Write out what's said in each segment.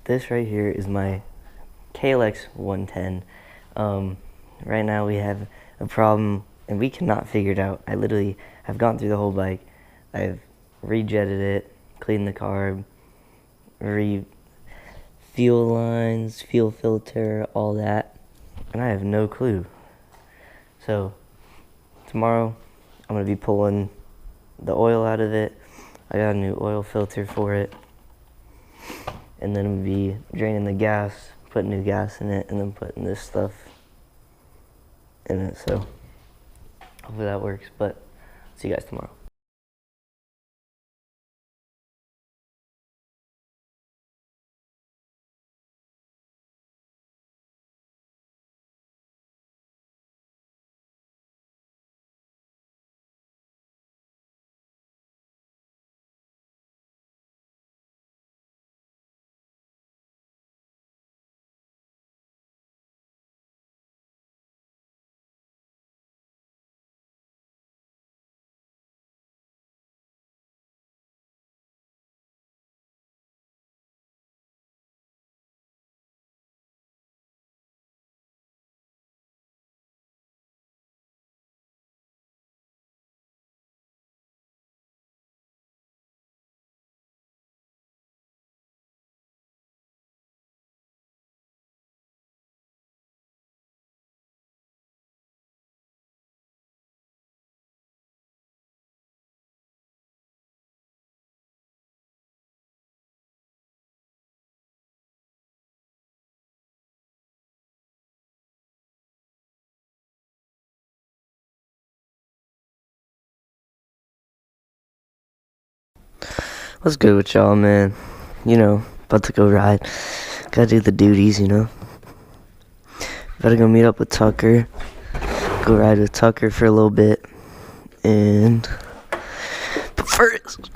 This right here is my KLX 110. Right now we have a problem and we cannot figure it out. I literally have gone through the whole bike. I've rejetted it, cleaned the carb, fuel lines, fuel filter, all that, and I have no clue. So tomorrow I'm gonna be pulling the oil out of it. I got a new oil filter for it, and then I'm gonna be draining the gas, putting new gas in it, and then putting this stuff in it. So hopefully that works, but see you guys tomorrow. What's good with y'all, man? About to go ride. Gotta do the duties, Gotta go meet up with Tucker. Go ride with Tucker for a little bit. But first,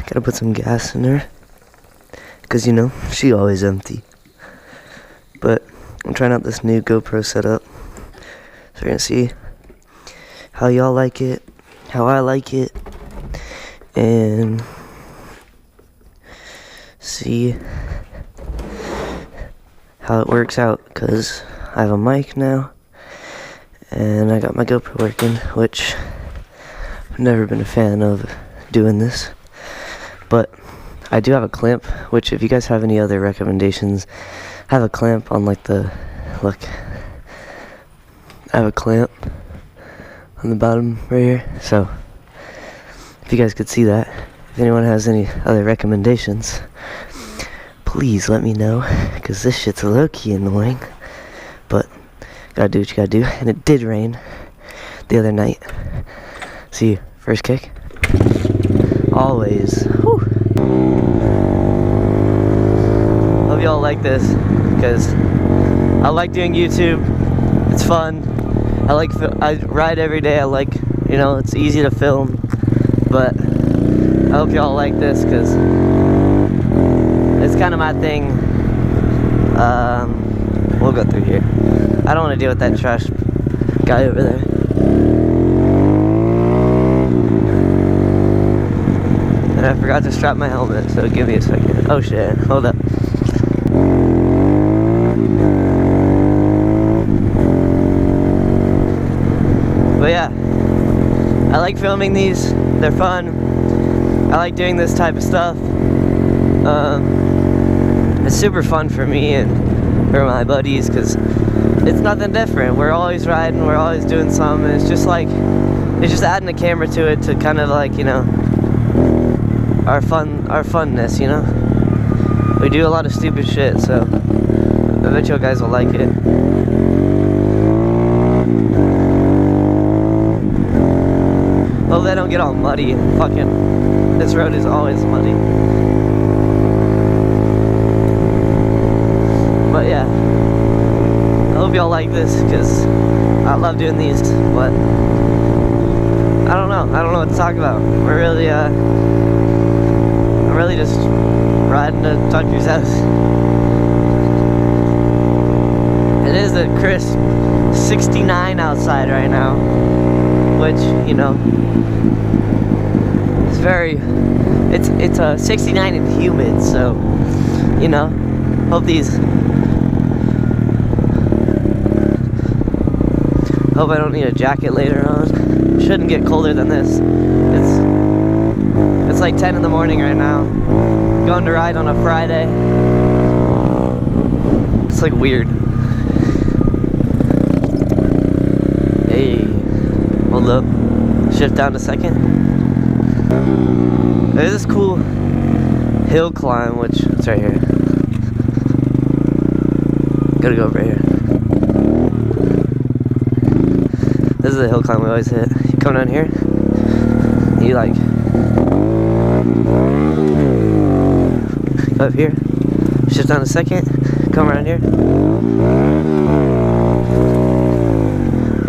gotta put some gas in her. Because, she always empty. But I'm trying out this new GoPro setup. So we're gonna see how y'all like it, how I like it, and see how it works out, because I have a mic now and I got my GoPro working, which I've never been a fan of doing this, but I do have a clamp, which if you guys have any other recommendations, I have a clamp on I have a clamp on the bottom right here, so if you guys could see that, if anyone has any other recommendations, please let me know, because this shit's low-key annoying, but gotta do what you gotta do. And it did rain the other night. See, first kick. Always. Whew. Hope y'all like this, because I like doing YouTube. It's fun. I ride every day. I like, it's easy to film, but I hope y'all like this, because it's kind of my thing. We'll go through here. I don't want to deal with that trash guy over there. And I forgot to strap my helmet, so give me a second. Oh shit, hold up. But yeah, I like filming these. They're fun. I like doing this type of stuff. It's super fun for me and for my buddies, because it's nothing different. We're always riding, we're always doing something. It's just adding a camera to it to kind of our funness, We do a lot of stupid shit, so I bet you guys will like it. Hope they don't get all muddy. This road is always muddy. But yeah, I hope y'all like this, because I love doing these, but I don't know what to talk about. I'm really just riding to Tucker's house. It is a crisp 69 outside right now, which, it's 69 and humid, so, Hope I don't need a jacket later on. Shouldn't get colder than this. It's like 10 in the morning right now. Going to ride on a Friday. It's like weird. Hey, hold up. Shift down to second. There's this cool hill climb, which it's right here. Gotta go over here. This is the hill climb we always hit. You come down here, you like go up here, shift down a second, come around here,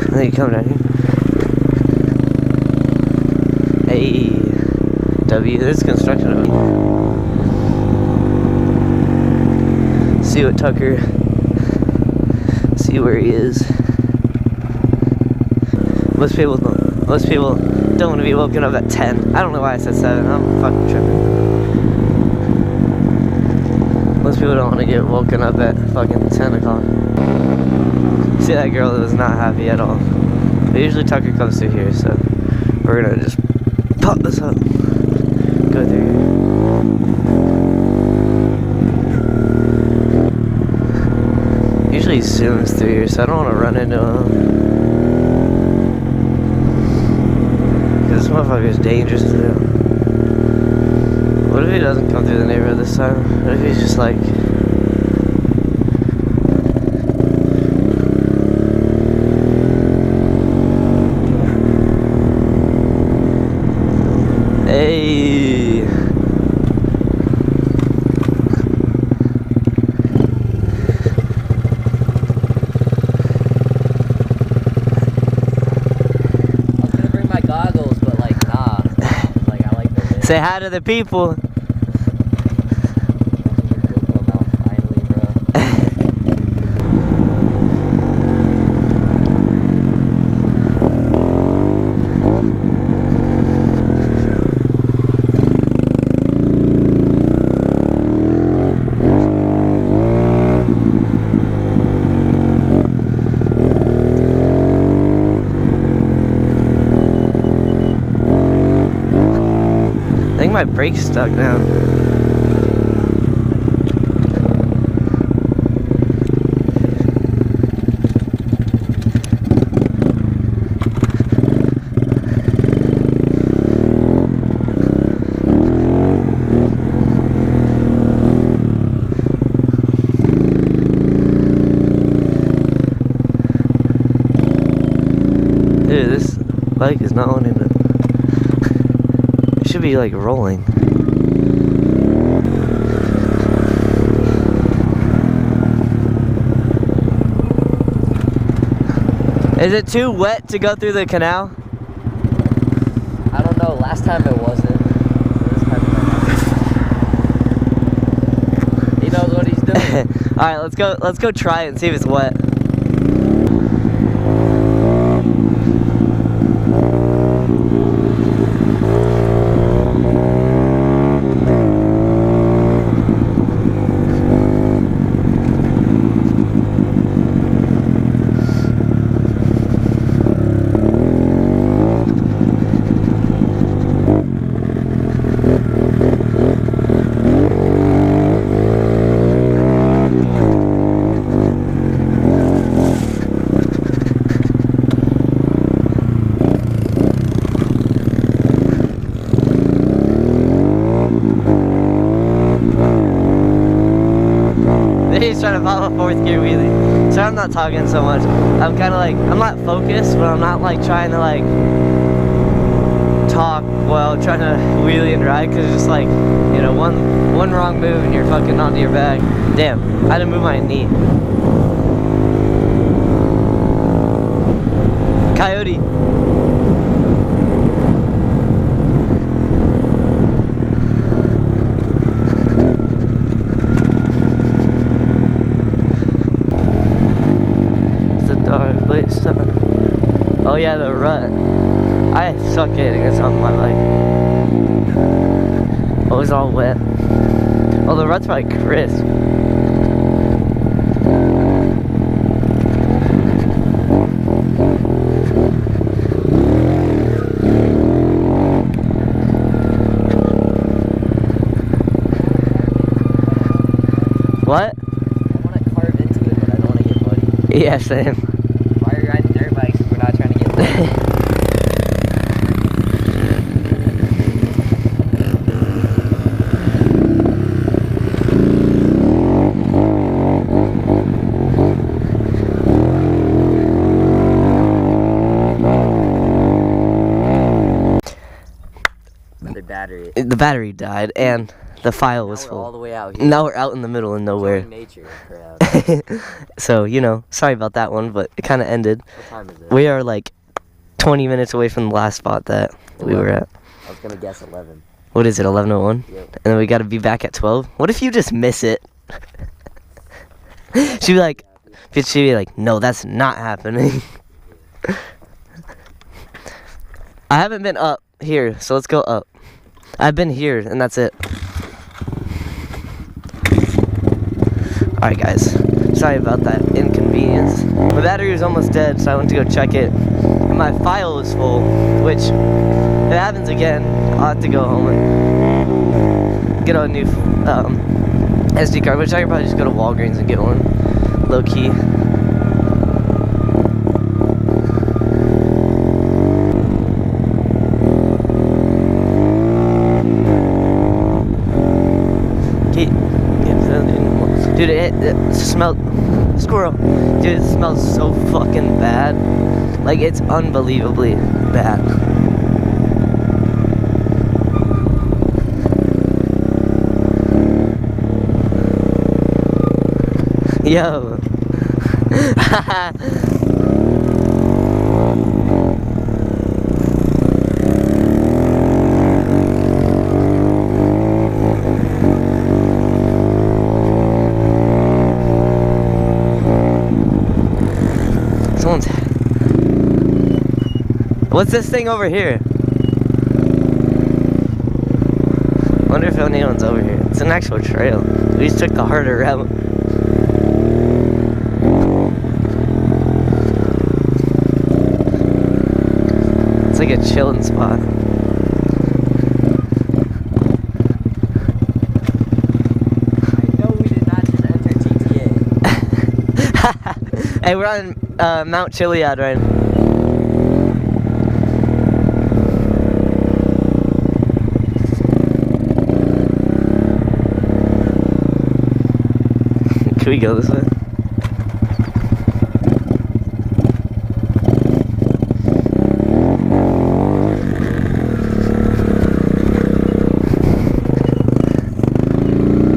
and then you come down here. Hey, W, this is construction. See what Tucker, see where he is. Most people don't want to be woken up at 10. I don't know why I said 7. I'm fucking tripping. Most people don't want to get woken up at fucking 10 o'clock. See that girl that was not happy at all. But usually Tucker comes through here, so we're gonna just pop this up. Go through here. Usually he zooms through here, so I don't want to run into him. This motherfucker is dangerous to do. What if he doesn't come through the neighborhood this time? What if he's just like... Hey! Say hi to the people. I think my brake's stuck now. Dude, this bike is not wanting to. It should be like rolling. Is it too wet to go through the canal? I don't know. Last time it wasn't. This time it might not be. He knows what he's doing. All right, let's go try it and see if it's wet. He's trying to follow a 4th gear wheelie. So I'm not talking so much. I'm kind of like, I'm not focused, but I'm not like trying to like talk while trying to wheelie and ride, because it's just like, you know, one wrong move and you're fucking onto your back. Damn, I had to move my knee. Coyote. Oh yeah, the rut. I suck hitting this on my bike. Oh, it's all wet. Oh, the rut's probably crisp. What? I want to carve into it, but I don't want to get muddy. Yeah, same. Why are you riding dirt bikes if we're not trying to get muddy? The battery died and the file was Now we're all full. the way out here. Now we're out in the middle of nowhere. Enjoying nature. Crap. So, you know, sorry about that one, but it kind of ended. What time is it? We are like 20 minutes away from the last spot that we were at. I was gonna guess 11. What is it, 11:01? Yep. And then we got to be back at 12? What if you just miss it? She'd be like, no, that's not happening. I haven't been up here, so let's go up. I've been here, and that's it. Alright, guys. Sorry about that inconvenience. My battery was almost dead, so I went to go check it. And my file was full, which, if it happens again, I'll have to go home and get a new SD card, which I could probably just go to Walgreens and get one. Low key. Dude, it smelled squirrel. Dude, it smells so fucking bad. Like, it's unbelievably bad. Yo. What's this thing over here? Wonder if anyone's over here. It's an actual trail. We just took the harder route. It's like a chilling spot. I know we did not just enter GTA. Hey, we're on Mount Chiliad right now. Can we go this way?